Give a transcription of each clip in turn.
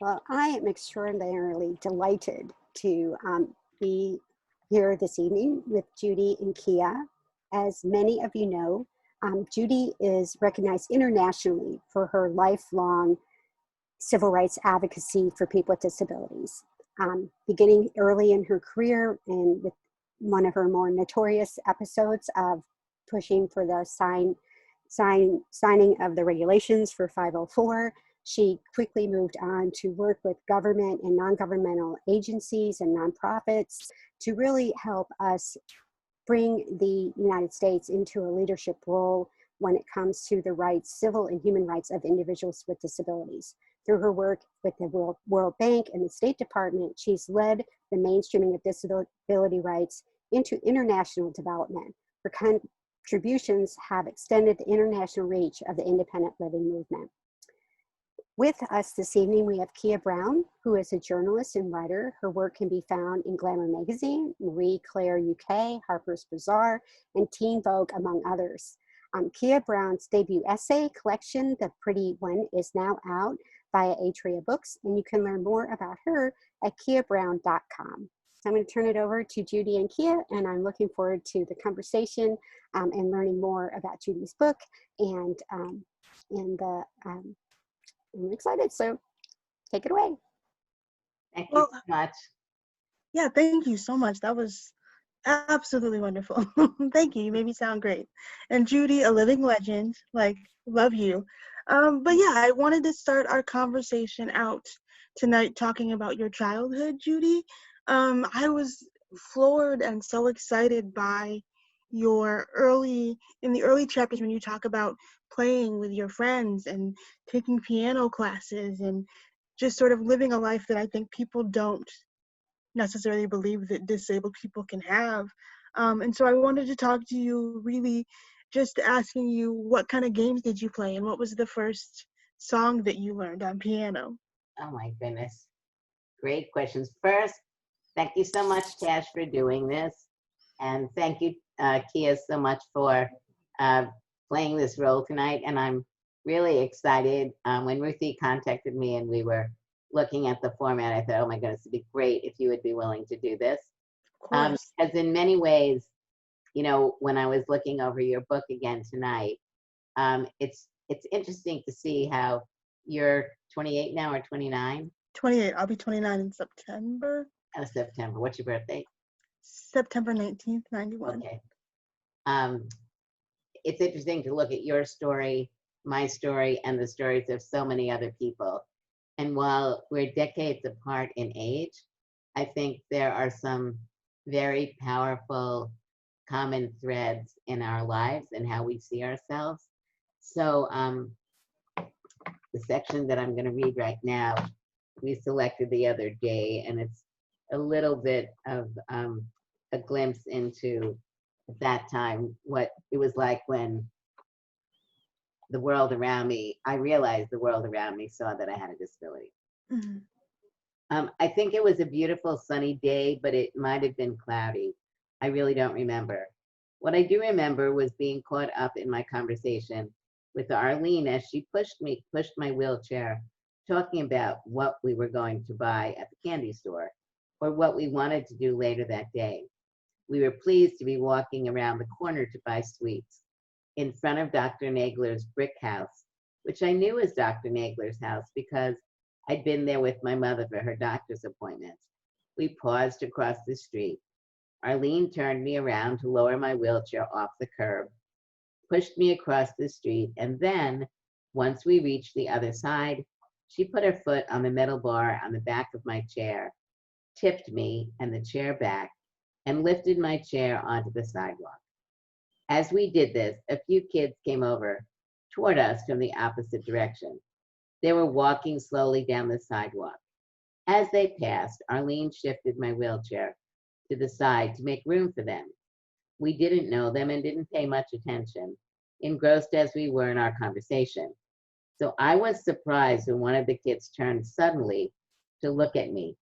Well, I am extraordinarily delighted to be here this evening with Judy and Keah. As many of you know, Judy is recognized internationally for her lifelong civil rights advocacy for people with disabilities. Beginning early in her career and with one of her more notorious episodes of pushing for the signing of the regulations for 504, she quickly moved on to work with government and non-governmental agencies and nonprofits to really help us bring the United States into a leadership role when it comes to the rights, civil and human rights of individuals with disabilities. Through her work with the World Bank and the State Department, she's led the mainstreaming of disability rights into international development. Her contributions have extended the international reach of the independent living movement. With us this evening, we have Keah Brown, who is a journalist and writer. Her work can be found in Glamour Magazine, Marie Claire UK, Harper's Bazaar, and Teen Vogue, among others. Keah Brown's debut essay collection, The Pretty One, is now out via Atria Books, and you can learn more about her at keahbrown.com. So I'm going to turn it over to Judy and Keah, and I'm looking forward to the conversation and learning more about Judy's book, and I'm excited, so take it away. Thank you so much. Yeah, thank you so much. That was absolutely wonderful. Thank you. You made me sound great. And Judy, a living legend, like, love you. But yeah, I wanted to start our conversation out tonight talking about your childhood, Judy. I was floored and so excited by in the early chapters when you talk about playing with your friends and taking piano classes and just sort of living a life that I think people don't necessarily believe that disabled people can have. And so I wanted to talk to you, really just asking you, what kind of games did you play and what was the first song that you learned on piano? Oh my goodness. Great questions. First, thank you so much, Tash, for doing this. And thank you, Keah, so much for playing this role tonight. And I'm really excited. When Ruthie contacted me and we were looking at the format, I thought, oh my goodness, it'd be great if you would be willing to do this. Because in many ways, you know, when I was looking over your book again tonight, it's interesting to see how you're 28 now or 29? 28. I'll be 29 in September. Oh, September. What's your birthday? September 19th, 91. Okay. It's interesting to look at your story, my story, and the stories of so many other people. And while we're decades apart in age, I think there are some very powerful common threads in our lives and how we see ourselves. So the section that I'm going to read right now, we selected the other day, and it's a little bit of a glimpse into that time, what it was like when the world around me, I realized the world around me saw that I had a disability. Mm-hmm. I think it was a beautiful sunny day, but it might have been cloudy. I really don't remember. What I do remember was being caught up in my conversation with Arlene as she pushed my wheelchair, talking about what we were going to buy at the candy store or what we wanted to do later that day. We were pleased to be walking around the corner to buy sweets in front of Dr. Nagler's brick house, which I knew was Dr. Nagler's house because I'd been there with my mother for her doctor's appointments. We paused across the street. Arlene turned me around to lower my wheelchair off the curb, pushed me across the street, and then, once we reached the other side, she put her foot on the metal bar on the back of my chair, tipped me and the chair back, and lifted my chair onto the sidewalk. As we did this, a few kids came over toward us from the opposite direction. They were walking slowly down the sidewalk. As they passed, Arlene shifted my wheelchair to the side to make room for them. We didn't know them and didn't pay much attention, engrossed as we were in our conversation. So I was surprised when one of the kids turned suddenly to look at me.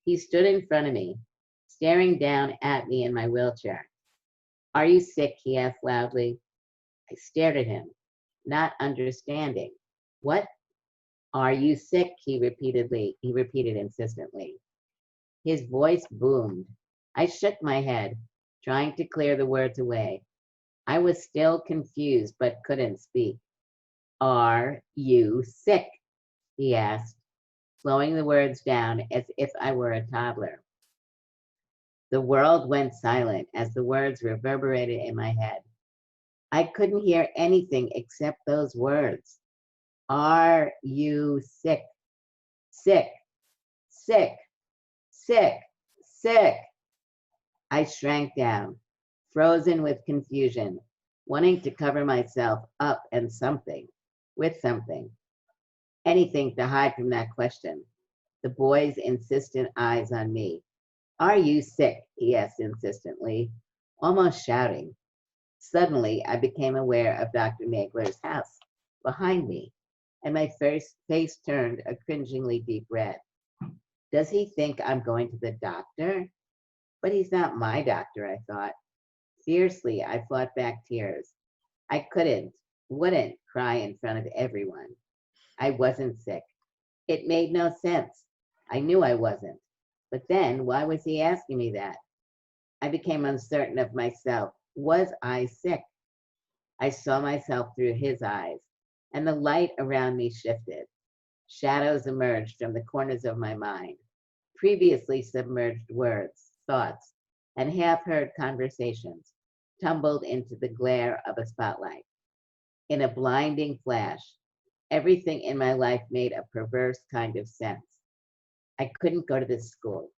He stood in front of me, staring down at me in my wheelchair. "Are you sick?" he asked loudly. I stared at him, not understanding. "What?" Are you sick? He repeated insistently. His voice boomed. I shook my head, trying to clear the words away. I was still confused, but couldn't speak. Are you sick? He asked, slowing the words down as if I were a toddler. The world went silent as the words reverberated in my head. I couldn't hear anything except those words. Are you sick? Sick, sick, sick, sick. I shrank down, frozen with confusion, wanting to cover myself up and with something, anything to hide from that question. The boy's insistent eyes on me. Are you sick? He asked insistently, almost shouting. Suddenly, I became aware of Dr. Nagler's house behind me, and my face turned a cringingly deep red. Does he think I'm going to the doctor? But he's not my doctor, I thought. Fiercely, I fought back tears. I wouldn't cry in front of everyone. I wasn't sick. It made no sense. I knew I wasn't. But then, why was he asking me that? I became uncertain of myself. Was I sick? I saw myself through his eyes, and the light around me shifted. Shadows emerged from the corners of my mind. Previously submerged words, thoughts, and half-heard conversations tumbled into the glare of a spotlight. In a blinding flash, everything in my life made a perverse kind of sense. I couldn't go to this school.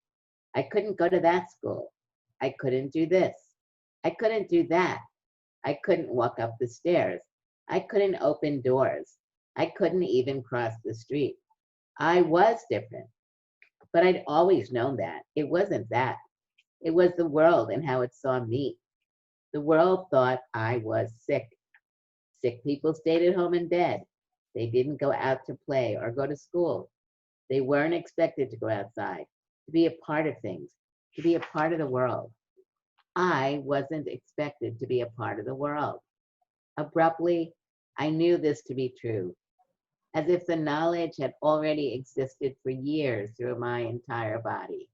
I couldn't go to that school. I couldn't do this. I couldn't do that. I couldn't walk up the stairs. I couldn't open doors. I couldn't even cross the street. I was different, but I'd always known that. It wasn't that. It was the world and how it saw me. The world thought I was sick. Sick people stayed at home in bed. They didn't go out to play or go to school. They weren't expected to go outside, to be a part of things, to be a part of the world. I wasn't expected to be a part of the world. Abruptly, I knew this to be true, as if the knowledge had already existed for years through my entire body.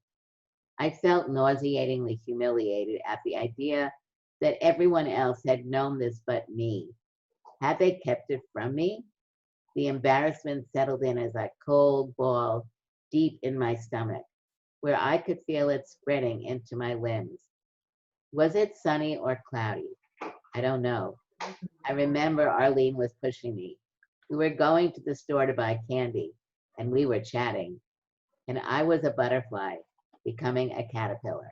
I felt nauseatingly humiliated at the idea that everyone else had known this but me. Had they kept it from me? The embarrassment settled in as a cold ball deep in my stomach, where I could feel it spreading into my limbs. Was it sunny or cloudy? I don't know. I remember Arlene was pushing me. We were going to the store to buy candy, and we were chatting. And I was a butterfly, becoming a caterpillar.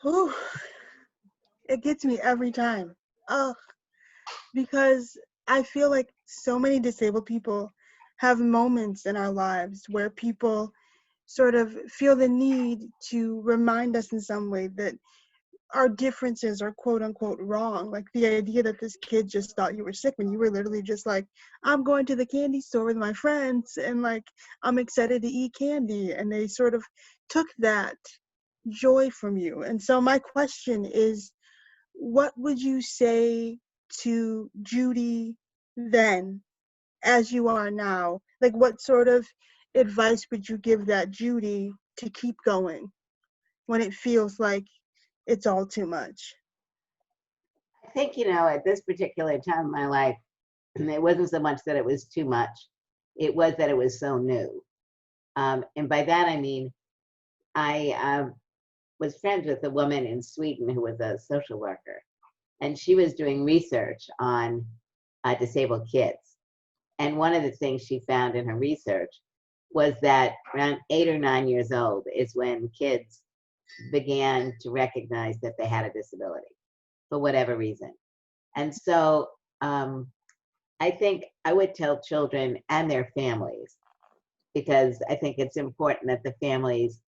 Whew. It gets me every time. Ugh. Because I feel like so many disabled people have moments in our lives where people sort of feel the need to remind us in some way that our differences are quote unquote wrong. Like the idea that this kid just thought you were sick when you were literally just like, I'm going to the candy store with my friends and like, I'm excited to eat candy. And they sort of took that joy from you. And so my question is, what would you say to Judy then as you are now? Like what sort of advice would you give that Judy to keep going when it feels like it's all too much? I think, at this particular time in my life, it wasn't so much that it was too much. It was that it was so new. And by that, I mean, I was friends with a woman in Sweden who was a social worker. And she was doing research on disabled kids. And one of the things she found in her research was that around 8 or 9 years old is when kids began to recognize that they had a disability for whatever reason. And so I think I would tell children and their families, because I think it's important that the families,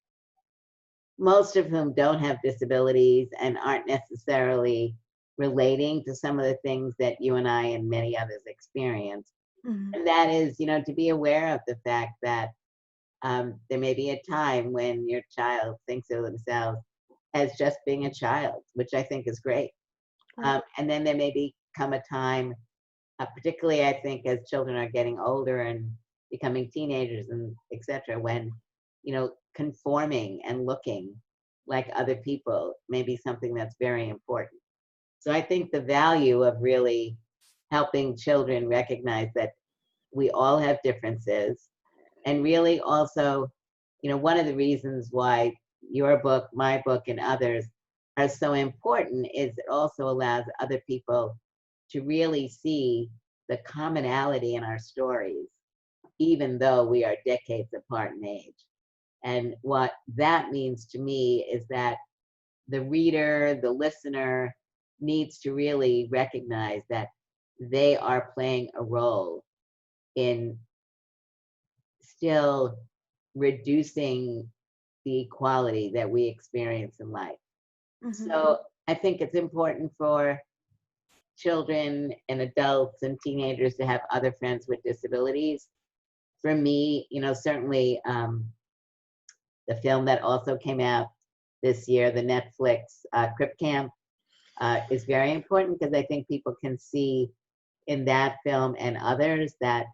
most of whom don't have disabilities and aren't necessarily relating to some of the things that you and I and many others experience. Mm-hmm. And that is, to be aware of the fact that there may be a time when your child thinks of themselves as just being a child, which I think is great. And then there may become a time particularly I think as children are getting older and becoming teenagers and etc., when, conforming and looking like other people may be something that's very important. So I think the value of really helping children recognize that we all have differences, and really also, one of the reasons why your book, my book, and others are so important is it also allows other people to really see the commonality in our stories, even though we are decades apart in age. And what that means to me is that the reader, the listener, needs to really recognize that they are playing a role in still reducing the equality that we experience in life. Mm-hmm. So I think it's important for children and adults and teenagers to have other friends with disabilities. For me, certainly the film that also came out this year, the Netflix Crip Camp, is very important because I think people can see in that film and others that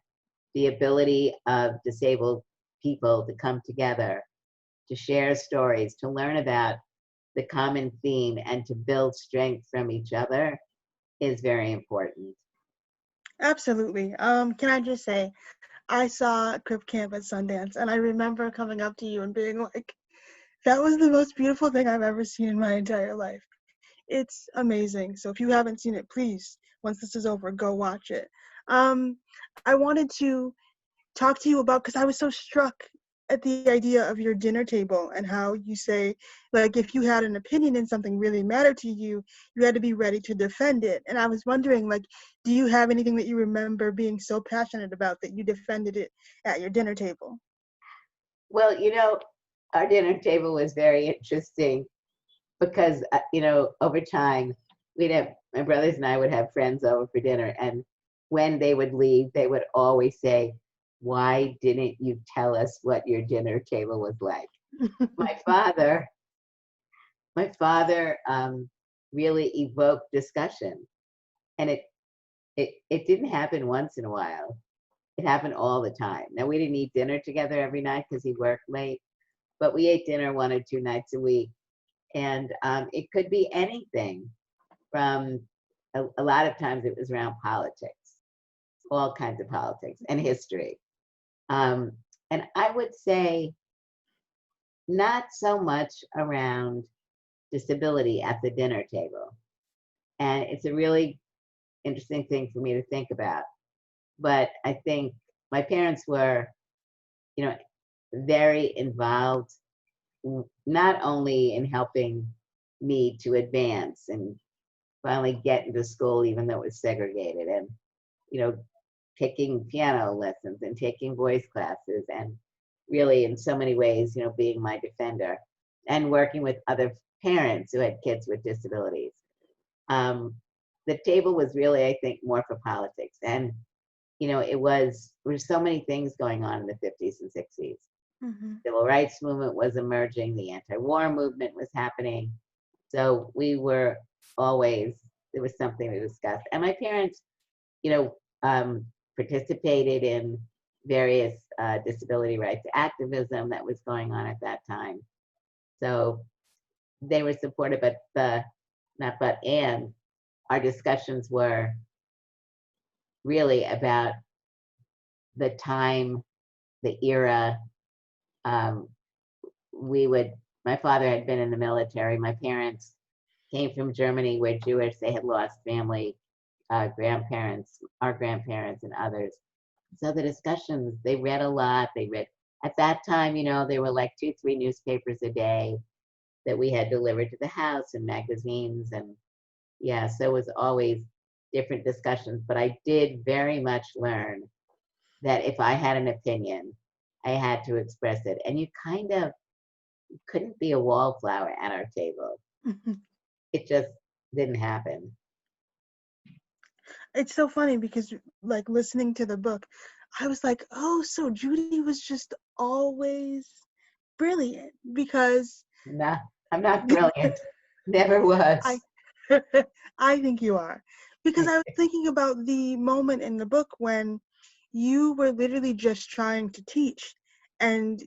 the ability of disabled people to come together, to share stories, to learn about the common theme, and to build strength from each other is very important. Absolutely. Can I just say, I saw Crip Camp at Sundance, and I remember coming up to you and being like, that was the most beautiful thing I've ever seen in my entire life. It's amazing. So if you haven't seen it, please, once this is over, go watch it. I wanted to talk to you about, because I was so struck at the idea of your dinner table and how you say, like, if you had an opinion and something really mattered to you, you had to be ready to defend it. And I was wondering, like, do you have anything that you remember being so passionate about that you defended it at your dinner table? Well, our dinner table was very interesting because, over time, my brothers and I would have friends over for dinner. And when they would leave, they would always say, "Why didn't you tell us what your dinner table was like?" My father, my father really evoked discussion, and it didn't happen once in a while. It happened all the time. Now, we didn't eat dinner together every night because he worked late, but we ate dinner 1 or 2 nights a week. And it could be anything from, a lot of times it was around politics, all kinds of politics and history. Um, and I would say not so much around disability at the dinner table. And it's a really interesting thing for me to think about. But I think my parents were, you know, very involved, not only in helping me to advance and finally get into school, even though it was segregated, and, taking piano lessons and taking voice classes, and really in so many ways, being my defender and working with other parents who had kids with disabilities. Um, the table was really, I think, more for politics. And, there were so many things going on in the 50s and 60s. Mm-hmm. Civil rights movement was emerging, the anti-war movement was happening. So we were always, there was something to discuss. And my parents, you know, participated in various disability rights activism that was going on at that time. So they were supportive, and our discussions were really about the time, the era. Um, my father had been in the military. My parents came from Germany, where Jewish, they had lost family, grandparents, our grandparents and others. So the discussions, they read a lot. At that time, there were like 2-3 newspapers a day that we had delivered to the house, and magazines. And yeah, so it was always different discussions. But I did very much learn that if I had an opinion, I had to express it. And you couldn't be a wallflower at our table. It just didn't happen. It's so funny because, like, listening to the book, I was like, oh, so Judy was just always brilliant, because Nah, I'm not brilliant. Never was. I I think you are, Because I was thinking about the moment in the book when you were literally just trying to teach, and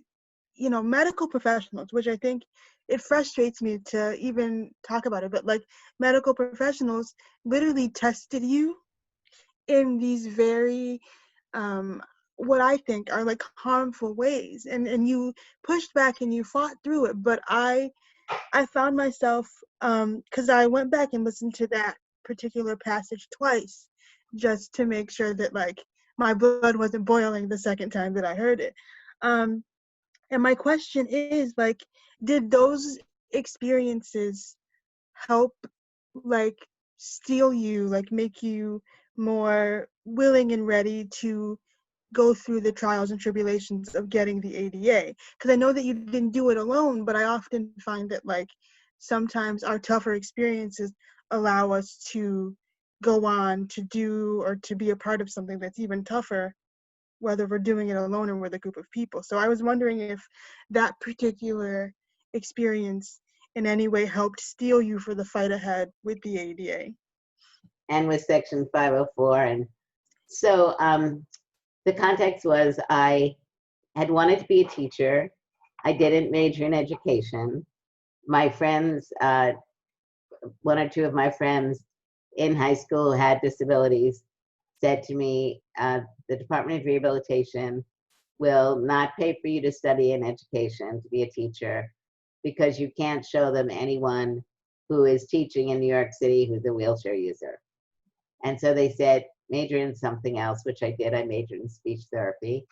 medical professionals, which I think it frustrates me to even talk about it, but like medical professionals literally tested you in these very what I think are like harmful ways, and you pushed back and you fought through it. But I found myself, because I went back and listened to that particular passage twice just to make sure that like my blood wasn't boiling the second time that I heard it. And my question is, like, did those experiences help, like, steel you, like, make you more willing and ready to go through the trials and tribulations of getting the ADA? Because I know that you didn't do it alone, but I often find that, like, sometimes our tougher experiences allow us to go on to do or to be a part of something that's even tougher, whether we're doing it alone or with a group of people. So I was wondering if that particular experience in any way helped steel you for the fight ahead with the ADA. And with Section 504. And so the context was I had wanted to be a teacher. I didn't major in education. My friends, one or two of my friends in high school who had disabilities said to me, the Department of Rehabilitation will not pay for you to study in education to be a teacher because you can't show them anyone who is teaching in New York City who's a wheelchair user. And so they said, major in something else, which I did. I majored in speech therapy,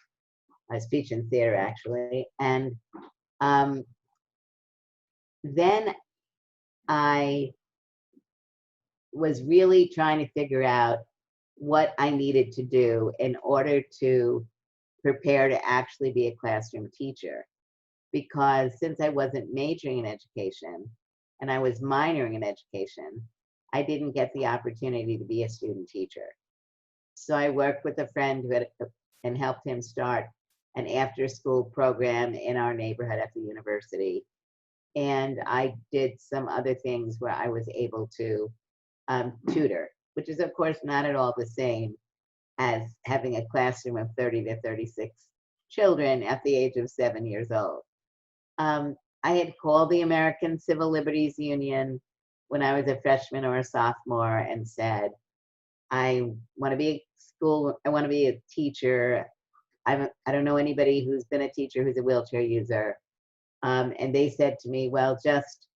speech and theater actually. And then I was really trying to figure out what I needed to do in order to prepare to actually be a classroom teacher. Because since I wasn't majoring in education and I was minoring in education, I didn't get the opportunity to be a student teacher. So I worked with a friend who had, and helped him start an after-school program in our neighborhood at the university. And I did some other things where I was able to tutor, which is of course not at all the same as having a classroom of 30 to 36 children at the age of 7 years old. I had called the American Civil Liberties Union when I was a freshman or a sophomore and said, I want to be a teacher. I don't know anybody who's been a teacher who's a wheelchair user. And they said to me, well, just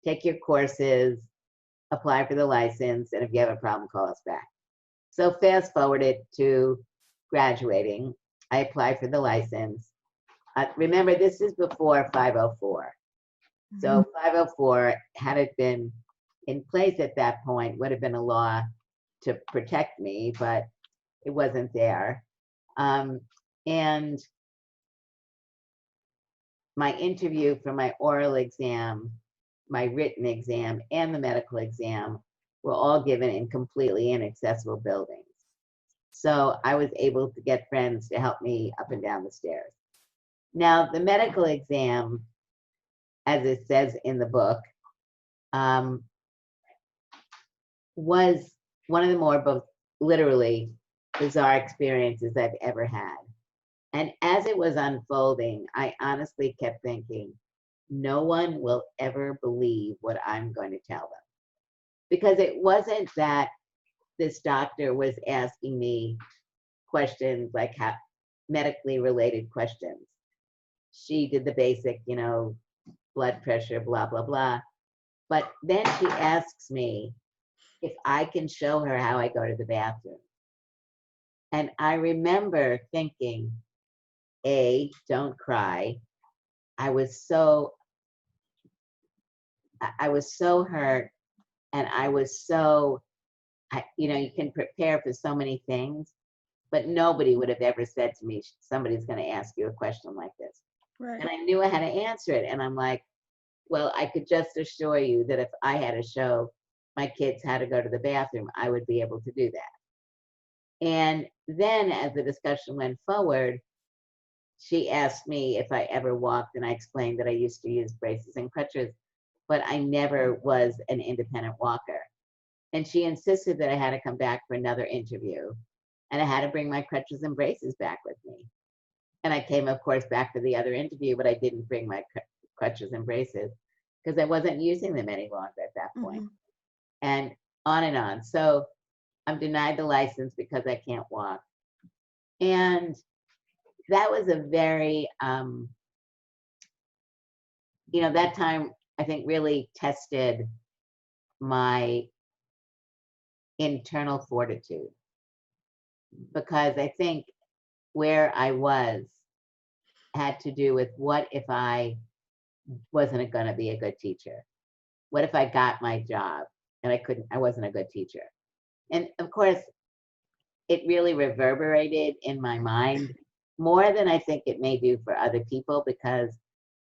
take your courses, apply for the license, and if you have a problem, call us back. So fast forwarded to graduating, I applied for the license. Remember, this is before 504. So 504, had it been in place at that point, would have been a law to protect me, but it wasn't there. And my interview for my oral exam, my written exam, and the medical exam were all given in completely inaccessible buildings. So I was able to get friends to help me up and down the stairs. Now, the medical exam, as it says in the book, was one of the more both literally bizarre experiences I've ever had. And as it was unfolding, I honestly kept thinking, no one will ever believe what I'm going to tell them. Because it wasn't that this doctor was asking me questions like medically related questions. She did the basic, blood pressure, blah, blah, blah. But then she asks me if I can show her how I go to the bathroom. And I remember thinking, A, don't cry. I was so hurt, and I was so, you can prepare for so many things, but nobody would have ever said to me, somebody's going to ask you a question like this. Right. And I knew I had to answer it. And I'm like, well, I could just assure you that if I had to show my kids how to go to the bathroom, I would be able to do that. And then as the discussion went forward, she asked me if I ever walked, and I explained that I used to use braces and crutches, but I never was an independent walker. And she insisted that I had to come back for another interview, and I had to bring my crutches and braces back with me. And I came, of course, back for the other interview, but I didn't bring my crutches and braces because I wasn't using them any longer at that point. And on and on. So I'm denied the license because I can't walk. And that was a very, that time I think really tested my internal fortitude, because I think where I was had to do with, what if I wasn't going to be a good teacher? What if I got my job and I wasn't a good teacher? And of course, it really reverberated in my mind more than I think it may do for other people, because,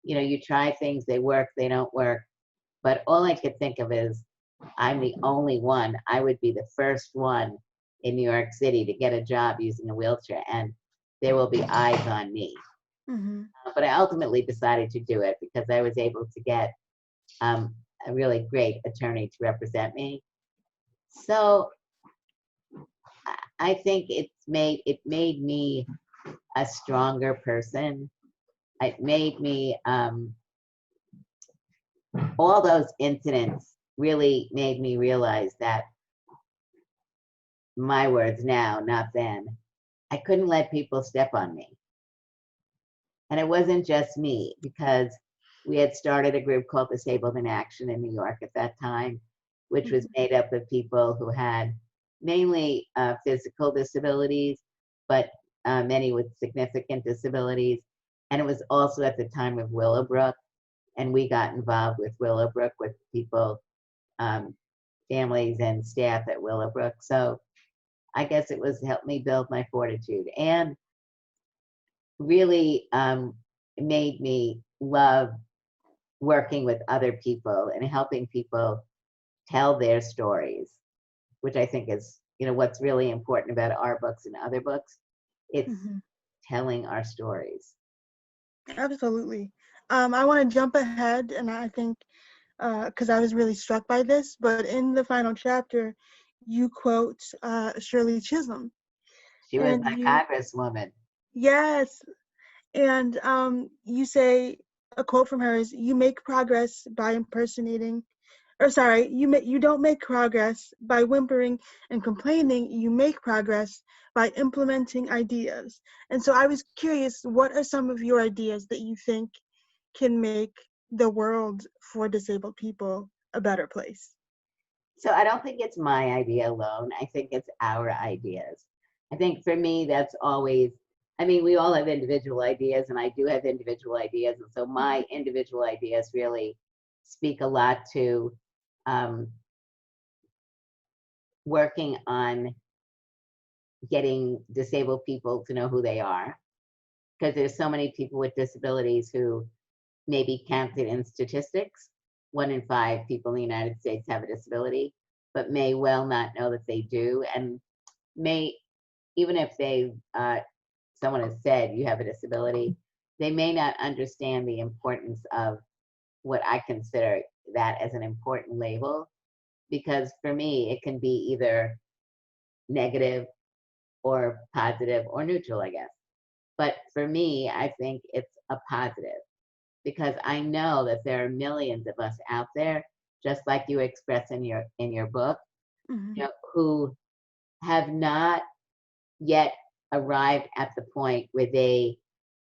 you try things, they work, they don't work. But all I could think of is, I'm the only one. I would be the first one in New York City to get a job using a wheelchair, and there will be eyes on me. But I ultimately decided to do it because I was able to get a really great attorney to represent me. So I think it made me a stronger person. It made me, all those incidents really made me realize that, my words now, not then, I couldn't let people step on me. And it wasn't just me, because we had started a group called Disabled in Action in New York at that time, which was made up of people who had mainly physical disabilities, but many with significant disabilities. And it was also at the time of Willowbrook, and we got involved with Willowbrook, with people, families and staff at Willowbrook. So I guess it was helped me build my fortitude, and really made me love working with other people and helping people tell their stories, which I think is, what's really important about our books and other books. It's telling our stories. Absolutely. I want to jump ahead, and I think, because I was really struck by this, but in the final chapter, you quote Shirley Chisholm. She was my congresswoman. Yes. And you say, a quote from her is, "You make progress by impersonating, or sorry, you don't make progress by whimpering and complaining. You make progress by implementing ideas." And so I was curious, what are some of your ideas that you think can make the world for disabled people a better place? So I don't think it's my idea alone. I think it's our ideas. I think for me, that's always, we all have individual ideas, and I do have individual ideas. And so my individual ideas really speak a lot to working on getting disabled people to know who they are. Because there's so many people with disabilities who may be counted in statistics. 1 in 5 people in the United States have a disability, but may well not know that they do, and may, even if they, someone has said you have a disability, they may not understand the importance of what I consider that as an important label, because for me, it can be either negative or positive or neutral, I guess. But for me, I think it's a positive, because I know that there are millions of us out there, just like you express in your book, who have not yet arrived at the point where they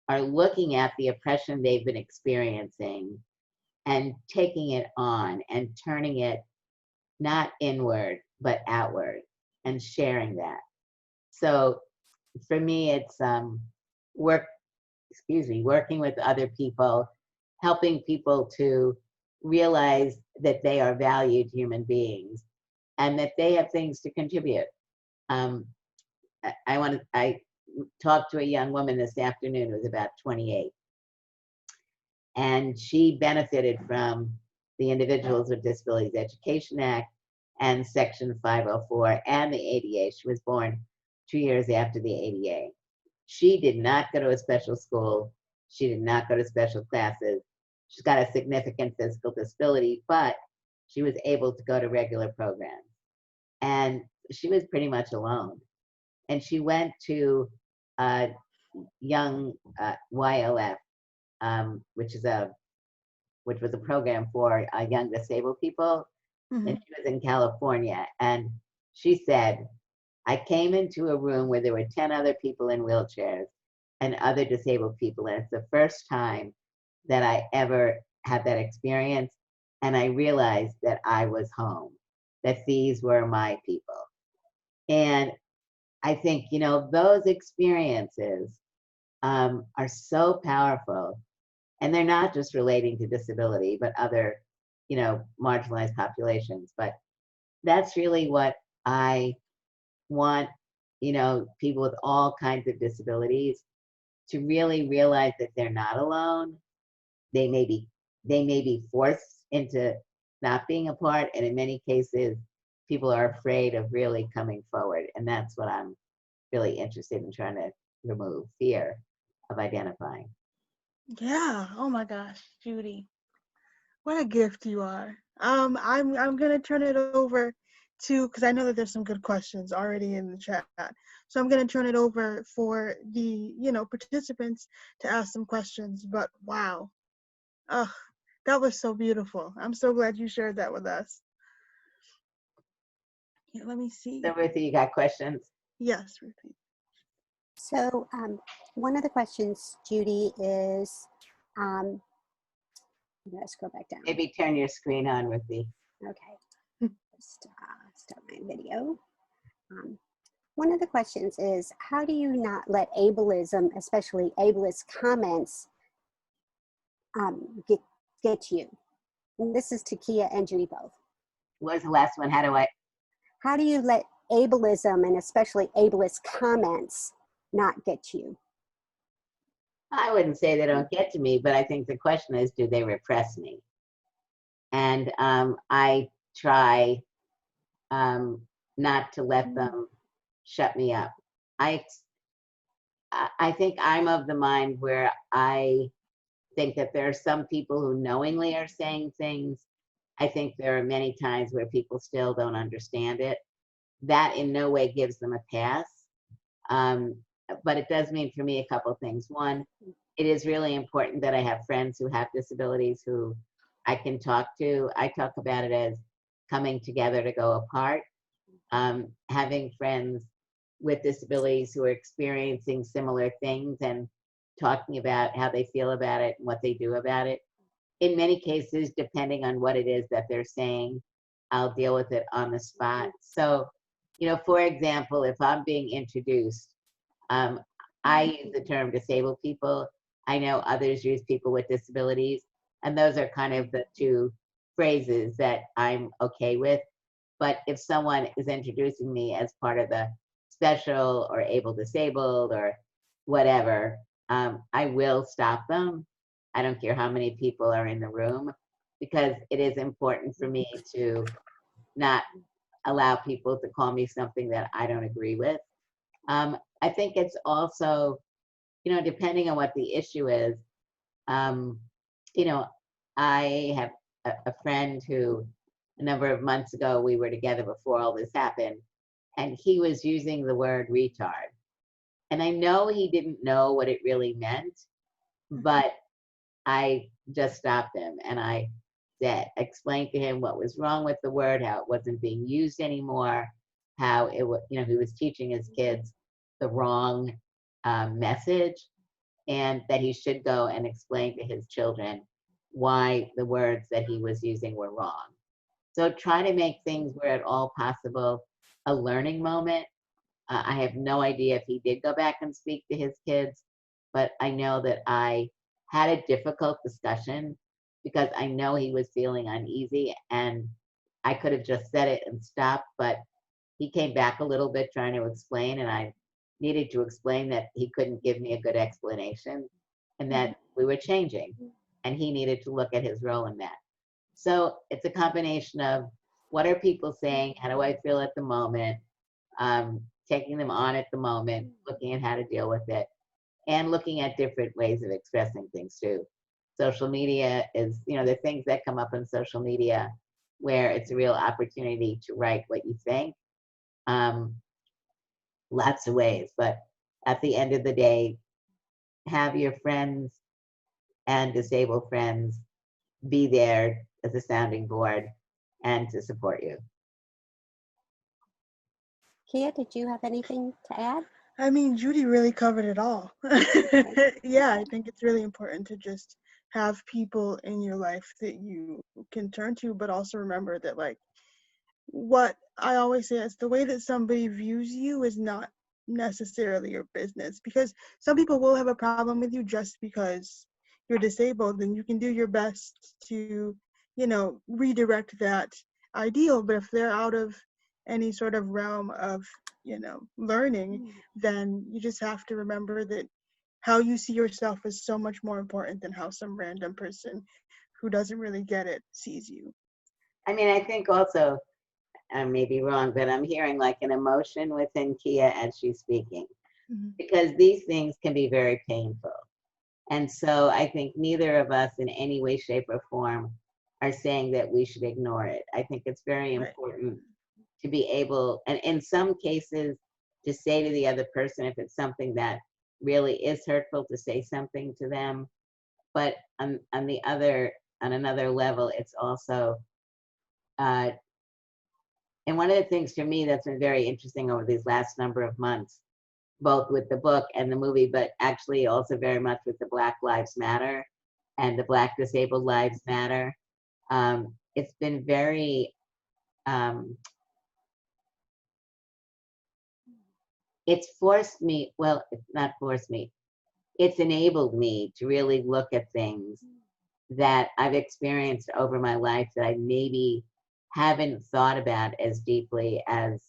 are looking at the oppression they've been experiencing and taking it on and turning it not inward but outward and sharing that. So for me, it's working with other people, helping people to realize that they are valued human beings and that they have things to contribute. I talked to a young woman this afternoon who was about 28, and she benefited from the Individuals with Disabilities Education Act and Section 504 and the ADA. She was born 2 years after the ADA. She did not go to a special school. She did not go to special classes. She's got a significant physical disability, but she was able to go to regular programs. and she was pretty much alone. And she went to young YOF, which was a program for young disabled people, and she was in California. And she said, I came into a room where there were 10 other people in wheelchairs and other disabled people, and it's the first time that I ever had that experience, and I realized that I was home, that these were my people. And I think, you know, those experiences are so powerful, and they're not just relating to disability, but other, you know, marginalized populations. But that's really what I want, you know, people with all kinds of disabilities to really realize that they're not alone. They may be forced into not being apart, and in many cases, people are afraid of really coming forward. And that's what I'm really interested in trying to remove, fear of identifying. Yeah. Oh my gosh, Judy, what a gift you are. I'm gonna turn it over to, because I know that there's some good questions already in the chat. So I'm gonna turn it over for the participants to ask some questions. But wow, oh, that was so beautiful. I'm so glad you shared that with us. Yeah, let me see. So Ruthie, you got questions? Yes, Ruthie. So one of the questions, Judy, is, I'm going to scroll back down. Maybe turn your screen on, Ruthie. Okay, just start my video. One of the questions is, how do you not let ableism, especially ableist comments, get you? And this is to Keah and Judy both. What was the last one? How do you let ableism and especially ableist comments not get you? I wouldn't say they don't get to me, but I think the question is, do they repress me? And I try not to let them shut me up. I think I'm of the mind where I think that there are some people who knowingly are saying things. I think there are many times where people still don't understand it. That in no way gives them a pass. But it does mean for me a couple things. One, it is really important that I have friends who have disabilities who I can talk to. I talk about it as coming together to go apart. Having friends with disabilities who are experiencing similar things and talking about how they feel about it and what they do about it. In many cases, depending on what it is that they're saying, I'll deal with it on the spot. So, you know, for example, if I'm being introduced, I use the term disabled people. I know others use people with disabilities, and those are kind of the two phrases that I'm okay with. But if someone is introducing me as part of the special or able disabled or whatever, I will stop them. I don't care how many people are in the room, because it is important for me to not allow people to call me something that I don't agree with. I think it's also, you know, depending on what the issue is, you know, I have a friend who a number of months ago, we were together before all this happened, and he was using the word retard. And I know he didn't know what it really meant, but I just stopped him and I explained to him what was wrong with the word, how it wasn't being used anymore, how it was, you know, he was teaching his kids the wrong message, and that he should go and explain to his children why the words that he was using were wrong. So try to make things where at all possible a learning moment. I have no idea if he did go back and speak to his kids, but I know that I had a difficult discussion because I know he was feeling uneasy, and I could have just said it and stopped, but he came back a little bit trying to explain, and I needed to explain that he couldn't give me a good explanation and that we were changing, and he needed to look at his role in that. So it's a combination of what are people saying, how do I feel at the moment, taking them on at the moment, looking at how to deal with it, and looking at different ways of expressing things too. Social media is, you know, the things that come up on social media where it's a real opportunity to write what you think. lots of ways. But at the end of the day, have your friends and disabled friends be there as a sounding board and to support you. Keah, did you have anything to add? I mean, Judy really covered it all. Yeah, I think it's really important to just have people in your life that you can turn to, but also remember that, like, what I always say is the way that somebody views you is not necessarily your business, because some people will have a problem with you just because you're disabled, and you can do your best to, redirect that ideal. But if they're out of any sort of realm of, learning, then you just have to remember that how you see yourself is so much more important than how some random person who doesn't really get it sees you. I mean, I think also, I may be wrong, but I'm hearing like an emotion within Keah as she's speaking, Mhm. because these things can be very painful. And so I think neither of us in any way, shape, or form are saying that we should ignore it. I think it's very Right. important to be able, and in some cases, to say to the other person, if it's something that really is hurtful, to say something to them. But on another level, it's also, and one of the things for me that's been very interesting over these last number of months, both with the book and the movie, but actually also very much with the Black Lives Matter and the Black Disabled Lives Matter. It's been very, it's forced me, well, it's not forced me, it's enabled me to really look at things that I've experienced over my life that I maybe haven't thought about as deeply as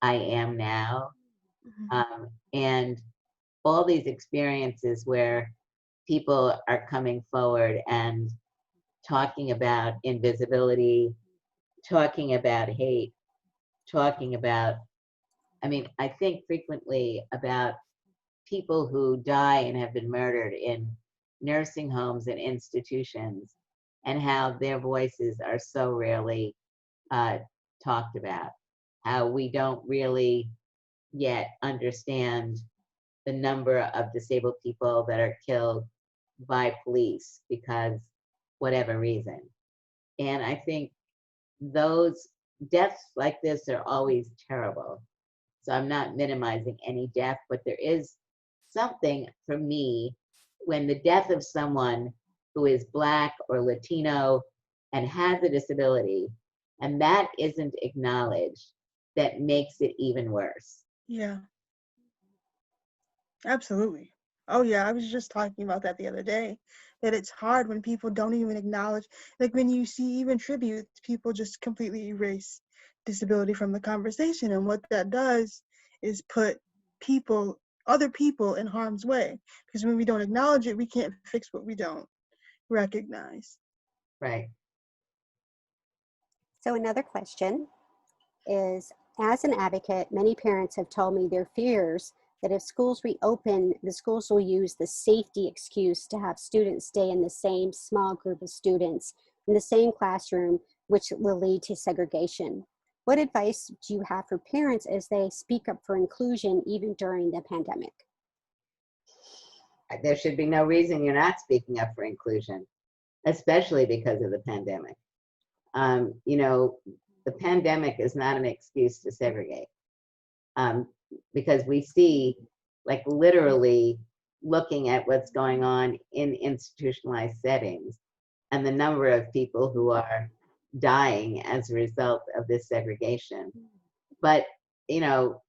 I am now. And all these experiences where people are coming forward and talking about invisibility, talking about hate, talking about, I mean, I think frequently about people who die and have been murdered in nursing homes and institutions, and how their voices are so rarely talked about, how we don't really yet understand the number of disabled people that are killed by police because whatever reason. And I think those deaths like this are always terrible. So I'm not minimizing any death, but there is something for me when the death of someone who is Black or Latino and has a disability, and that isn't acknowledged, that makes it even worse. Yeah, absolutely. Oh yeah, I was just talking about that the other day, that it's hard when people don't even acknowledge, like when you see even tributes, people just completely erase disability from the conversation. And what that does is put other people in harm's way. Because when we don't acknowledge it, we can't fix what we don't recognize. Right. So another question is, as an advocate, many parents have told me their fears that if schools reopen, the schools will use the safety excuse to have students stay in the same small group of students in the same classroom, which will lead to segregation. What advice do you have for parents as they speak up for inclusion even during the pandemic? There should be no reason you're not speaking up for inclusion, especially because of the pandemic. You know, the pandemic is not an excuse to segregate, because we see, like, literally looking at what's going on in institutionalized settings and the number of people who are dying as a result of this segregation. But, you know,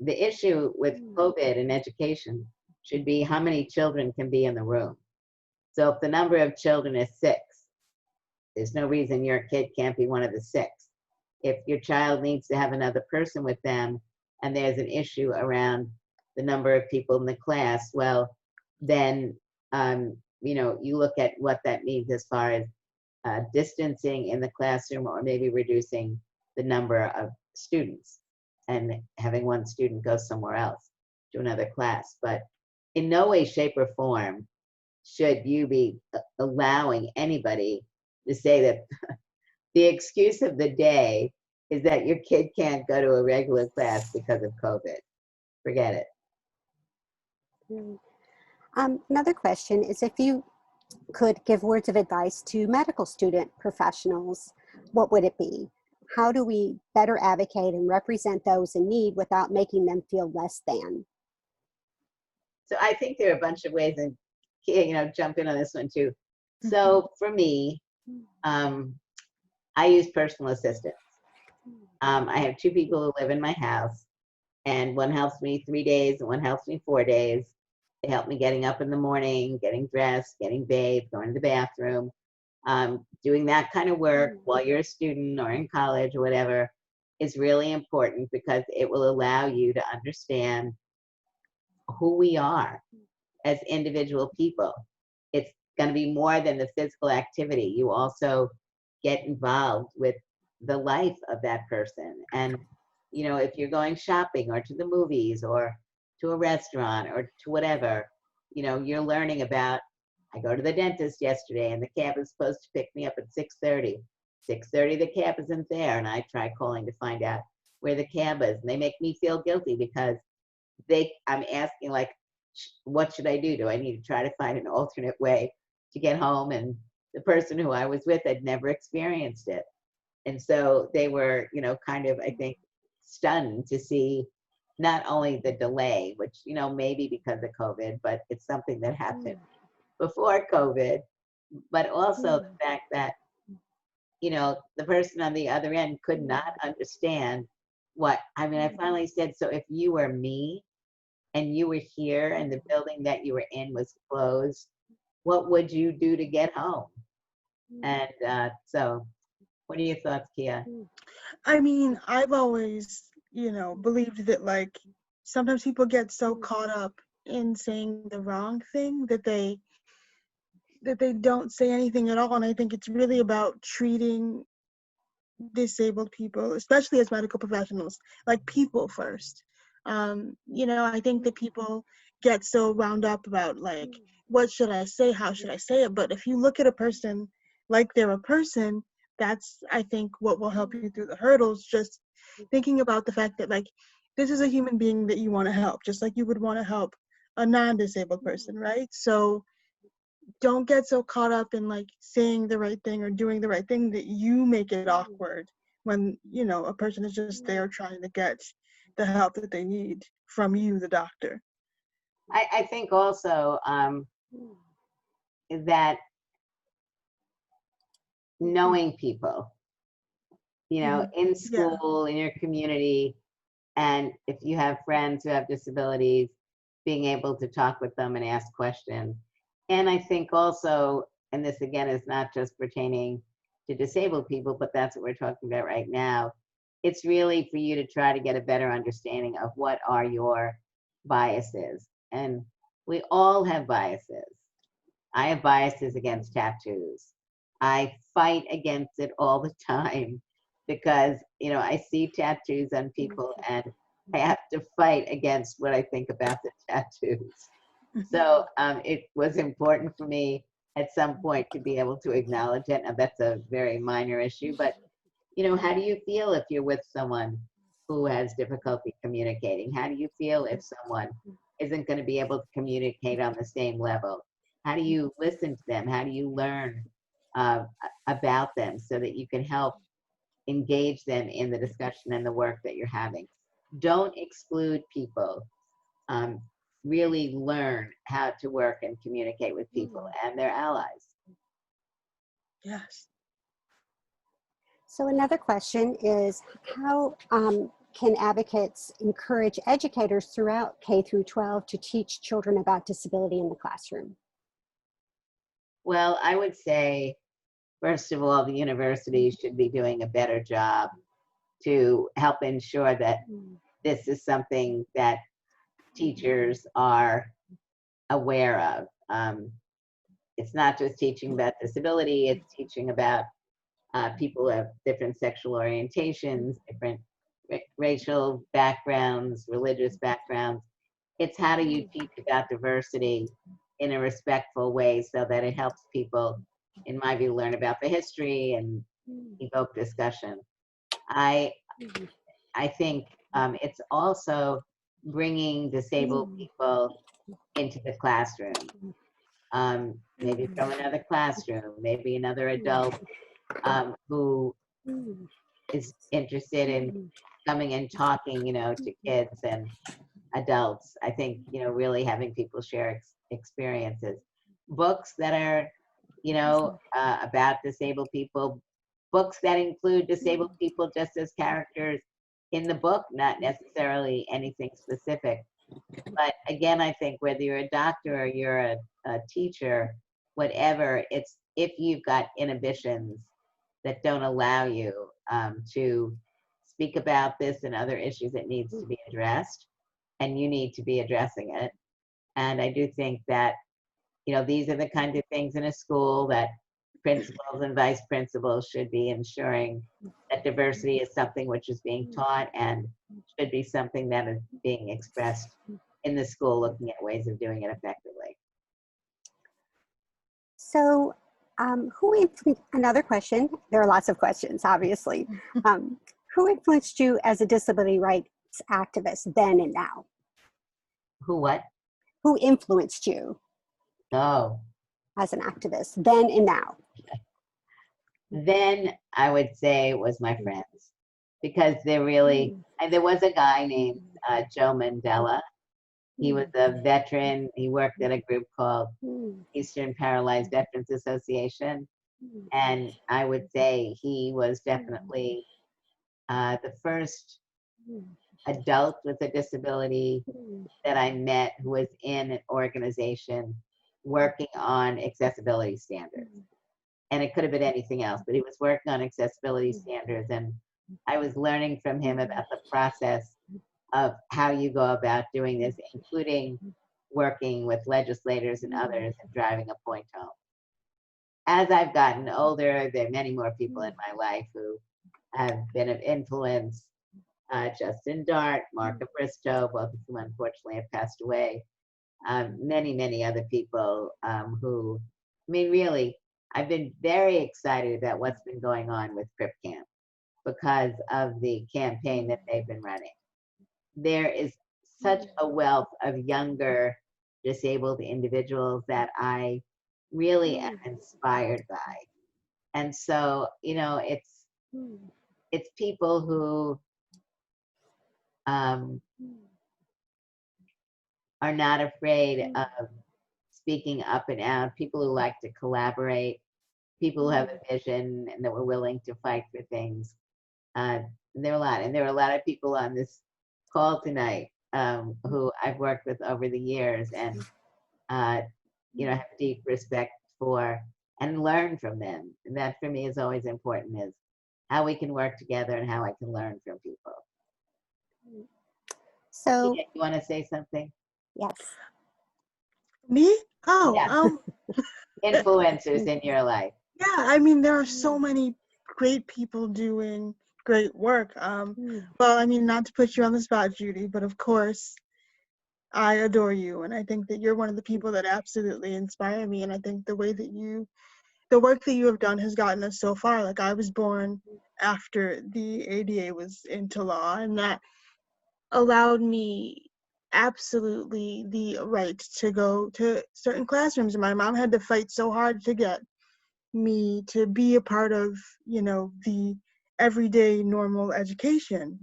the issue with COVID and education should be how many children can be in the room. So if the number of children is 6, there's no reason your kid can't be one of the 6. If your child needs to have another person with them and there's an issue around the number of people in the class, well, then, you know, you look at what that means as far as distancing in the classroom, or maybe reducing the number of students and having one student go somewhere else to another class. But in no way, shape, or form should you be allowing anybody to say that the excuse of the day is that your kid can't go to a regular class because of COVID. Forget it. Another question is, if you could give words of advice to medical student professionals, what would it be? How do we better advocate and represent those in need without making them feel less than? So I think there are a bunch of ways, and jump in on this one too. So for me, I use personal assistants. I have 2 people who live in my house, and one helps me 3 days and one helps me 4 days. They help me getting up in the morning, getting dressed, getting bathed, going to the bathroom. Doing that kind of work while you're a student or in college or whatever is really important, because it will allow you to understand who we are as individual people. It's going to be more than the physical activity. You also get involved with the life of that person. And, if you're going shopping or to the movies or to a restaurant or to whatever, you're learning about, I go to the dentist yesterday and the cab is supposed to pick me up at 6:30. 6:30, the cab isn't there. And I try calling to find out where the cab is. And they make me feel guilty because I'm asking, like, what should I do? Do I need to try to find an alternate way to get home? And the person who I was with had never experienced it. And so they were, kind of, I think, stunned to see not only the delay, which, maybe because of COVID, but it's something that happened before COVID, but also the fact that, the person on the other end could not understand I finally said, so if you were me and you were here and the building that you were in was closed, what would you do to get home? And so what are your thoughts, Keah? I mean, I've always, believed that, like, sometimes people get so caught up in saying the wrong thing that they don't say anything at all. And I think it's really about treating disabled people, especially as medical professionals, like people first. I think that people get so wound up about, like, what should I say? How should I say it? But if you look at a person like they're a person, that's, I think, what will help you through the hurdles. Just thinking about the fact that, like, this is a human being that you want to help, just like you would want to help a non-disabled person, right? So don't get so caught up in, like, saying the right thing or doing the right thing that you make it awkward when, a person is just there trying to get the help that they need from you, the doctor. I think also that knowing people, in school, in your community, and if you have friends who have disabilities, being able to talk with them and ask questions. And I think also, and this again is not just pertaining to disabled people, but that's what we're talking about right now, it's really for you to try to get a better understanding of what are your biases. And we all have biases. I have biases against tattoos. I fight against it all the time because, I see tattoos on people and I have to fight against what I think about the tattoos. So it was important for me at some point to be able to acknowledge it. And that's a very minor issue, but how do you feel if you're with someone who has difficulty communicating? How do you feel if someone isn't going to be able to communicate on the same level? How do you listen to them? How do you learn about them so that you can help engage them in the discussion and the work that you're having? Don't exclude people. Really learn how to work and communicate with people and their allies. Yes. So another question is, how can advocates encourage educators throughout K through 12 to teach children about disability in the classroom? Well, I would say, first of all, the universities should be doing a better job to help ensure that this is something that teachers are aware of. It's not just teaching about disability, it's teaching about people who have different sexual orientations, different racial backgrounds, religious backgrounds. It's how do you teach about diversity in a respectful way so that it helps people, in my view, learn about the history and evoke discussion. I think it's also bringing disabled people into the classroom. Maybe from another classroom, maybe another adult who is interested in coming and talking, to kids and adults. I think, really having people share experiences. Books that are, about disabled people, books that include disabled people just as characters in the book, not necessarily anything specific. But again, I think whether you're a doctor or you're a teacher, whatever, it's if you've got inhibitions that don't allow you to speak about this and other issues that needs to be addressed, and you need to be addressing it. And I do think that, these are the kinds of things in a school that principals and vice principals should be ensuring that diversity is something which is being taught and should be something that is being expressed in the school, looking at ways of doing it effectively. So another question, there are lots of questions, obviously. Who influenced you as a disability rights activist then and now? Who what? Who influenced you as an activist then and now? Then I would say it was my friends, because there was a guy named Joe Mandela. He was a veteran. He worked at a group called Eastern Paralyzed Veterans Association. And I would say he was definitely the first adult with a disability that I met who was in an organization working on accessibility standards. And it could have been anything else, but he was working on accessibility standards. And I was learning from him about the process of how you go about doing this, including working with legislators and others and driving a point home. As I've gotten older, there are many more people in my life who have been of influence. Justin Dart, Martha Bristow, both of whom unfortunately have passed away. Many, many other people who, really, I've been very excited about what's been going on with Crip Camp because of the campaign that they've been running. There is such a wealth of younger disabled individuals that I really am inspired by. And so, it's people who are not afraid of speaking up and out, people who like to collaborate, people who have a vision and that were willing to fight for things. There are a lot of people on this call tonight who I've worked with over the years and have deep respect for and learn from them. And that for me is always important, is how we can work together and how I can learn from people. So you want to say something? Yes. Me? Yeah. Influencers in your life. Yeah, there are so many great people doing great work. Well, not to put you on the spot, Judy, but of course, I adore you, and I think that you're one of the people that absolutely inspire me, and I think the work that you have done has gotten us so far. Like, I was born after the ADA was into law, and that allowed me absolutely the right to go to certain classrooms. And my mom had to fight so hard to get me to be a part of, the everyday normal education.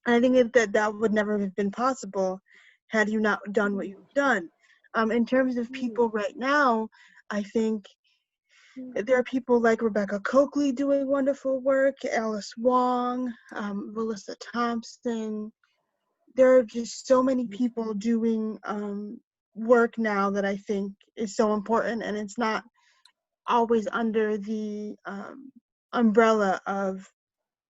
And I think that would never have been possible had you not done what you've done. In terms of people right now, I think there are people like Rebecca Coakley doing wonderful work, Alice Wong, Melissa Thompson. There are just so many people doing work now that I think is so important, and it's not always under the umbrella of,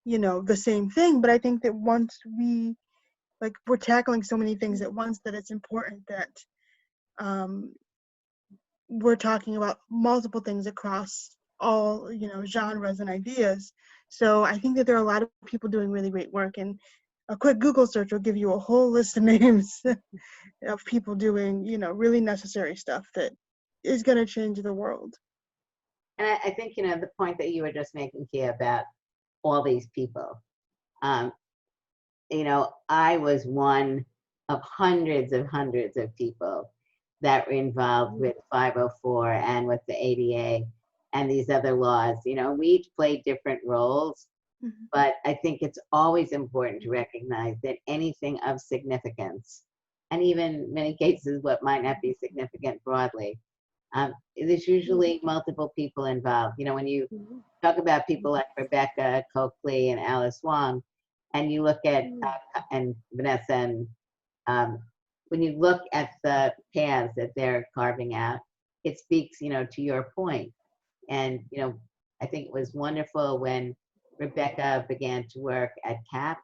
the same thing. But I think that once we're tackling so many things at once, that it's important that we're talking about multiple things across all, genres and ideas. So I think that there are a lot of people doing really great work, and a quick Google search will give you a whole list of names of people doing, really necessary stuff that is going to change the world. And I think, the point that you were just making, Keah, about all these people, You know, I was one of hundreds of people that were involved with 504 and with the ADA and these other laws. You know, we each played different roles, but I think it's always important to recognize that anything of significance, and even in many cases what might not be significant broadly, there's usually multiple people involved. You know, when you talk about people like Rebecca Coakley and Alice Wong, and you look at and Vanessa, and when you look at the paths that they're carving out, it speaks, you know, to your point. And you know, I think it was wonderful when Rebecca began to work at CAP,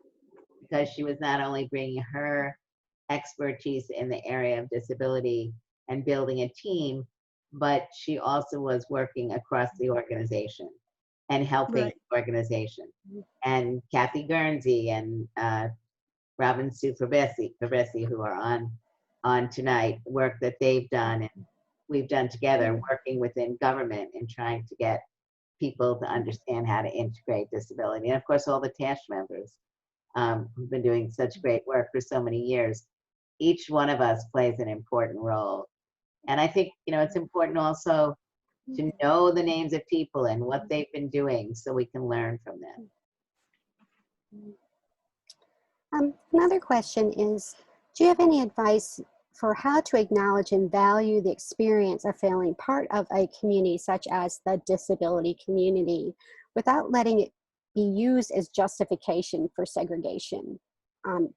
because she was not only bringing her expertise in the area of disability and building a team, but she also was working across the organization and helping the organization. And Kathy Guernsey and Robin Sue Fabesi, who are on tonight, work that they've done and we've done together, working within government and trying to get people to understand how to integrate disability. And of course, all the TASH members who've been doing such great work for so many years. Each one of us plays an important role. And I think, you know, it's important also to know the names of people and what they've been doing so we can learn from them. Another question is, do you have any advice for how to acknowledge and value the experience of feeling part of a community such as the disability community without letting it be used as justification for segregation,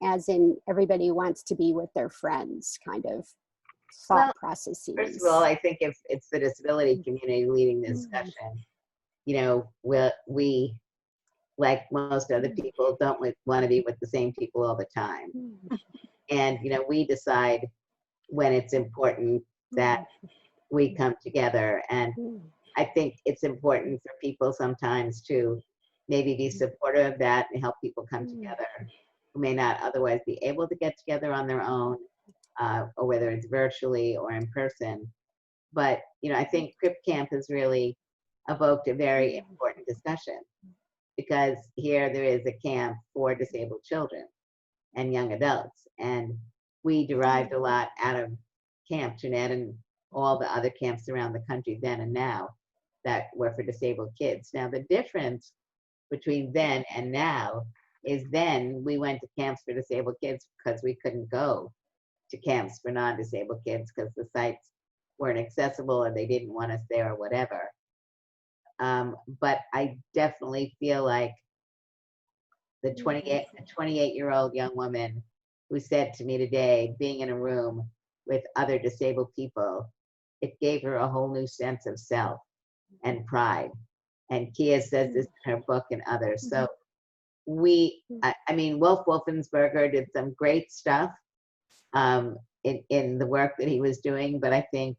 as in everybody wants to be with their friends kind of thought processes? First of all, I think if it's the disability community leading the discussion, you know, we like most other people, don't want to be with the same people all the time. And, you know, we decide when it's important that we come together. And I think it's important for people sometimes to maybe be supportive of that and help people come together who may not otherwise be able to get together on their own, or whether it's virtually or in person. But, you know, I think Crip Camp has really evoked a very important discussion, because here there is a camp for disabled children and young adults. And we derived a lot out of Camp Jeanette and all the other camps around the country then and now that were for disabled kids. Now, the difference between then and now is then we went to camps for disabled kids because we couldn't go to camps for non-disabled kids because the sites weren't accessible or they didn't want us there or whatever. But I definitely feel like the 28-year-old young woman who said to me today, being in a room with other disabled people, it gave her a whole new sense of self and pride. And Keah says this in her book and others. So I mean, Wolf Wolfensberger did some great stuff in the work that he was doing, but I think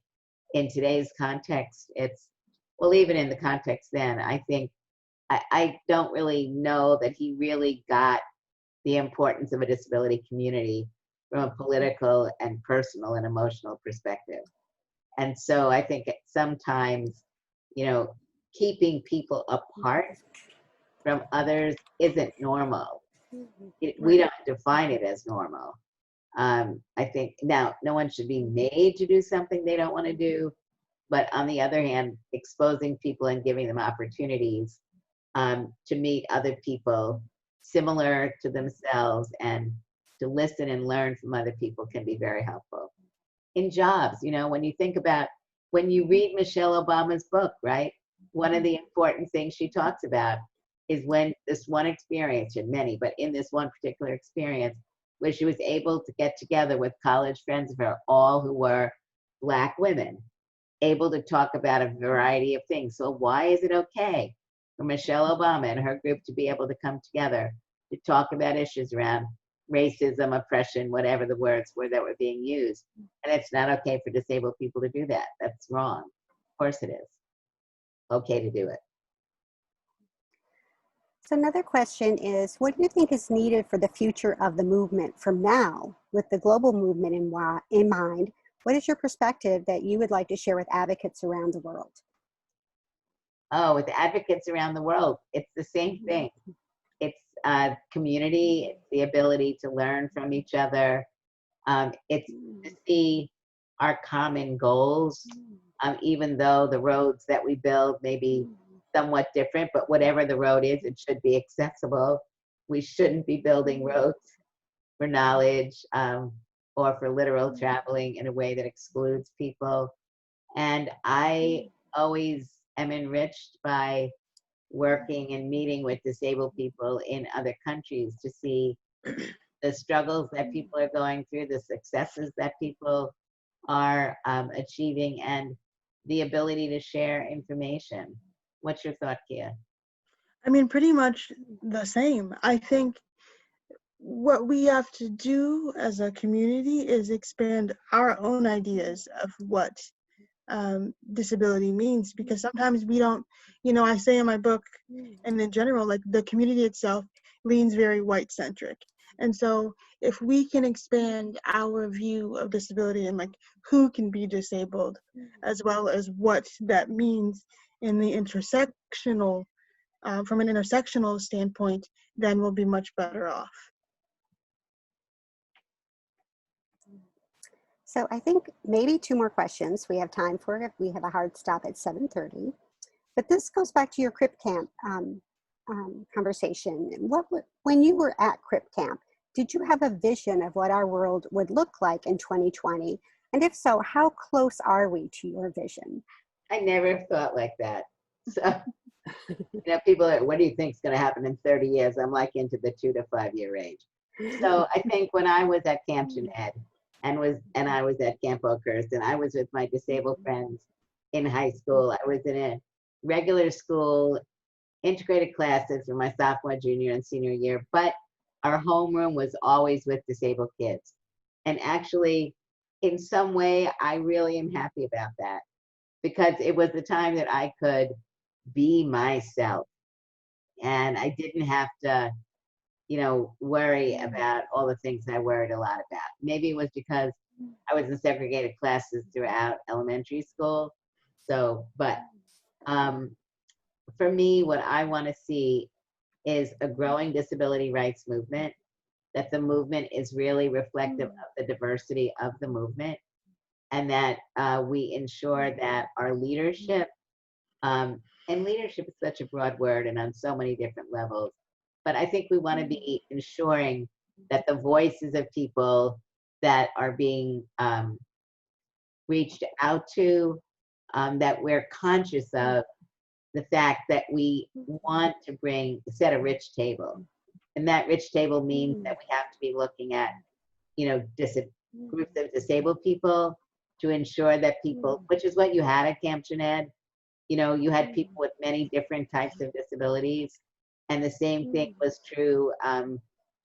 in today's context, it's, well, even in the context then, I think I don't really know that he really got the importance of a disability community from a political and personal and emotional perspective. And so I think sometimes, you know, keeping people apart from others isn't normal. We don't define it as normal. I think now no one should be made to do something they don't want to do, but on the other hand, exposing people and giving them opportunities to meet other people similar to themselves and to listen and learn from other people can be very helpful. In jobs, you know, when you think about, when you read Michelle Obama's book, right? One of the important things she talks about is when this one experience, and many, but in this one particular experience, where she was able to get together with college friends of her, all who were Black women, able to talk about a variety of things. So why is it okay for Michelle Obama and her group to be able to come together to talk about issues around racism, oppression, whatever the words were that were being used? And it's not okay for disabled people to do that. That's wrong. Of course it is okay to do it. So another question is, what do you think is needed for the future of the movement from now, with the global movement in mind? What is your perspective that you would like to share with advocates around the world? Oh, with advocates around the world, it's the same thing. It's community, it's the ability to learn from each other. It's to see our common goals, even though the roads that we build may be somewhat different, but whatever the road is, it should be accessible. We shouldn't be building roads for knowledge or for literal traveling in a way that excludes people. And I always am enriched by working and meeting with disabled people in other countries to see the struggles that people are going through, the successes that people are achieving, and the ability to share information. What's your thought, Keah? I mean, pretty much the same. I think what we have to do as a community is expand our own ideas of what disability means, because sometimes we don't, I say in my book and in general, like the community itself leans very white centric. And so if we can expand our view of disability and like who can be disabled, as well as what that means in the intersectional, from an intersectional standpoint, then we'll be much better off. So I think maybe 2 more questions we have time for if we have a hard stop at 7:30. But this goes back to your Crip Camp conversation. When you were at Crip Camp, did you have a vision of what our world would look like in 2020? And if so, how close are we to your vision? I never thought like that. So, people are, what do you think is going to happen in 30 years? I'm like into the 2 to 5 year range. So I think when I was at Camp Jeanette and I was at Camp Oakhurst and I was with my disabled friends in high school, I was in a regular school, integrated classes for my sophomore, junior, and senior year, but our homeroom was always with disabled kids. And actually, in some way, I really am happy about that, because it was the time that I could be myself. And I didn't have to, worry about all the things I worried a lot about. Maybe it was because I was in segregated classes throughout elementary school. So, but for me, what I want to see is a growing disability rights movement, that the movement is really reflective of the diversity of the movement, and that we ensure that our leadership, and leadership is such a broad word and on so many different levels, but I think we want to be ensuring that the voices of people that are being reached out to, that we're conscious of the fact that we want to set a rich table. And that rich table means that we have to be looking at, groups of disabled people to ensure that people, which is what you had at Camp Jeanette, you had people with many different types of disabilities. And the same thing was true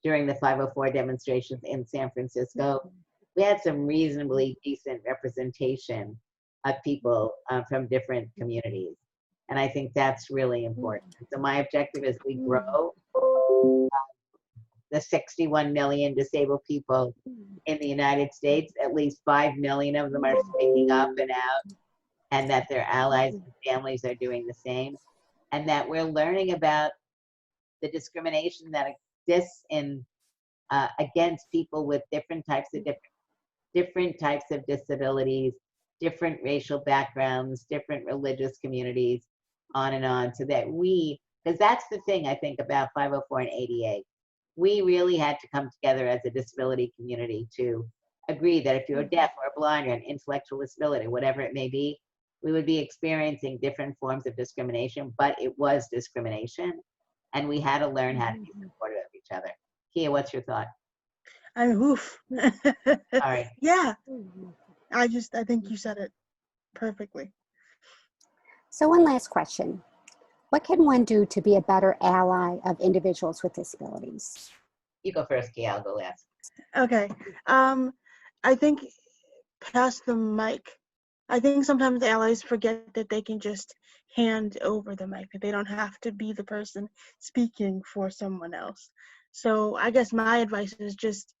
during the 504 demonstrations in San Francisco. We had some reasonably decent representation of people from different communities. And I think that's really important. So my objective is we grow the 61 million disabled people in the United States. At least 5 million of them are speaking up and out, and that their allies and families are doing the same. And that we're learning about the discrimination that exists in against people with different types of disabilities, different racial backgrounds, different religious communities, on and on, so that because that's the thing I think about 504 and ADA, we really had to come together as a disability community to agree that if you're deaf or blind or an intellectual disability, whatever it may be, we would be experiencing different forms of discrimination, but it was discrimination, and we had to learn how to be supportive of each other. Keah, what's your thought? I mean, oof. Sorry. Yeah, I think you said it perfectly. So one last question. What can one do to be a better ally of individuals with disabilities? You go first, Keah, I'll go last. Okay. I think pass the mic. I think sometimes allies forget that they can just hand over the mic, that they don't have to be the person speaking for someone else. So I guess my advice is just,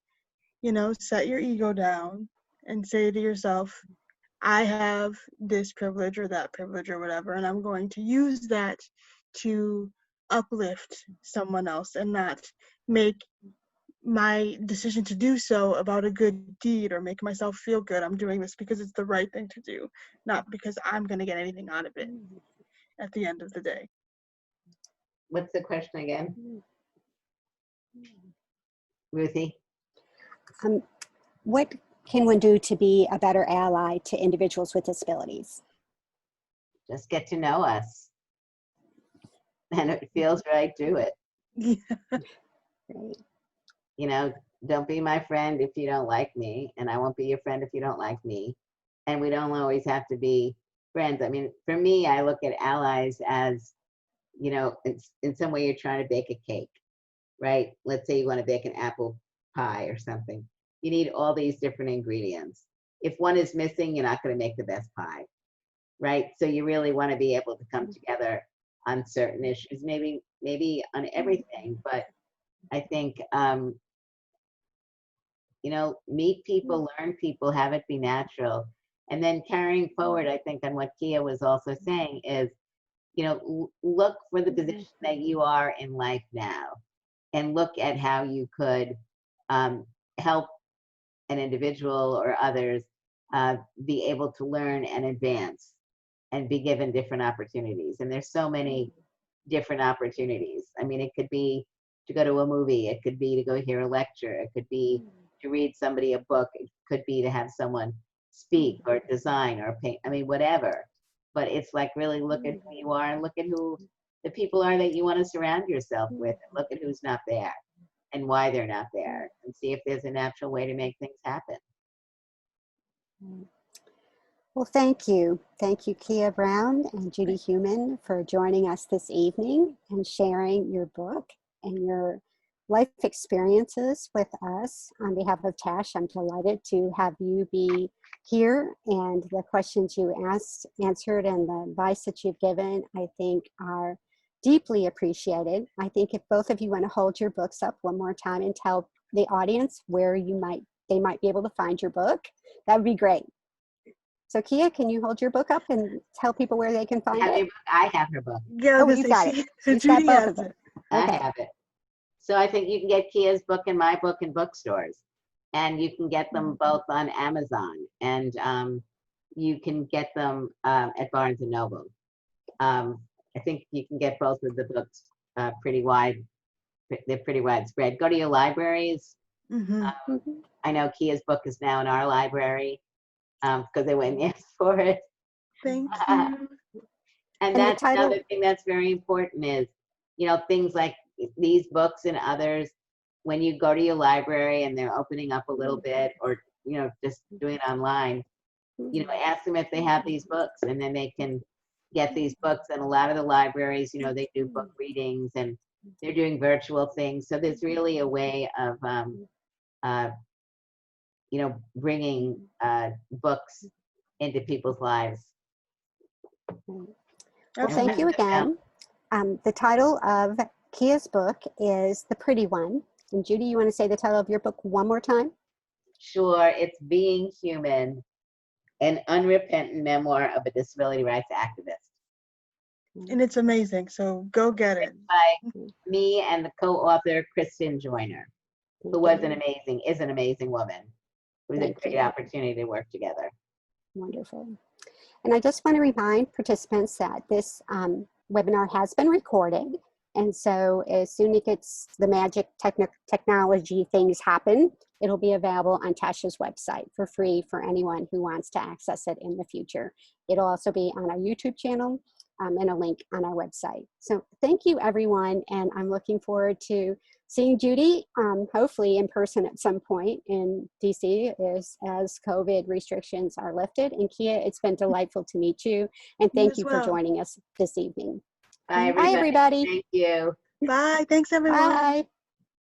set your ego down and say to yourself, I have this privilege or that privilege or whatever, and I'm going to use that to uplift someone else and not make my decision to do so about a good deed or make myself feel good. I'm doing this because it's the right thing to do, not because I'm going to get anything out of it at the end of the day. What's the question again? Ruthie? What can one do to be a better ally to individuals with disabilities? Just get to know us. And if it feels right, do it. Yeah. Great. You know, don't be my friend if you don't like me, and I won't be your friend if you don't like me. And we don't always have to be friends. I mean, for me, I look at allies as, you know, in some way you're trying to bake a cake, right? Let's say you want to bake an apple pie or something. You need all these different ingredients. If one is missing, you're not going to make the best pie, right? So you really want to be able to come together on certain issues, maybe on everything, but I think, you know, meet people, learn people, have it be natural. And then carrying forward, I think, on what Keah was also saying is, you know, look for the position that you are in life now and look at how you could help an individual or others be able to learn and advance and be given different opportunities. And there's so many different opportunities. I mean, it could be to go to a movie, it could be to go hear a lecture, it could be to read somebody a book, it could be to have someone speak or design or paint, I mean, whatever. But it's like really look at who you are and look at who the people are that you want to surround yourself with, and look at who's not there and why they're not there, and see if there's a natural way to make things happen. Well, thank you. Thank you, Keah Brown and Judy Heumann, for joining us this evening and sharing your book and your life experiences with us. On behalf of TASH, I'm delighted to have you be here, and the questions you answered and the advice that you've given, I think, are deeply appreciated. I think if both of you want to hold your books up one more time and tell the audience where they might be able to find your book, that would be great. So Keah, can you hold your book up and tell people where they can find it? I have her book. Yeah, Oh, you've got it. She's got both of them. Okay. I have it. So I think you can get Keah's book and my book in bookstores, and you can get them both on Amazon, and you can get them at Barnes and Noble. I think you can get both of the books pretty wide. They're pretty widespread. Go to your libraries. I know Keah's book is now in our library because they went and asked for it. Thank you. And that's another thing that's very important is, you know, things like these books and others, when you go to your library and they're opening up a little bit, or, you know, just doing it online, you know, ask them if they have these books, and then they can get these books. And a lot of the libraries, you know, they do book readings and they're doing virtual things. So there's really a way of, you know, bringing books into people's lives. Well, thank you again. The title of Keah's book is The Pretty One. And Judy, you want to say the title of your book one more time? Sure. It's Being Human, an Unrepentant Memoir of a Disability Rights Activist. And it's amazing, so go get it. It's by me and the co-author, Kristen Joyner, who is an amazing woman. It was a great opportunity to work together. Wonderful. And I just want to remind participants that this webinar has been recorded. And so as soon as the magic technology things happen, it'll be available on TASH's website for free for anyone who wants to access it in the future. It'll also be on our YouTube channel and a link on our website. So thank you, everyone. And I'm looking forward to seeing Judy, hopefully in person at some point in DC as COVID restrictions are lifted. And Keah, it's been delightful to meet you. And thank you for joining us this evening. Bye, everybody. Thank you. Bye. Thanks, everyone. Bye.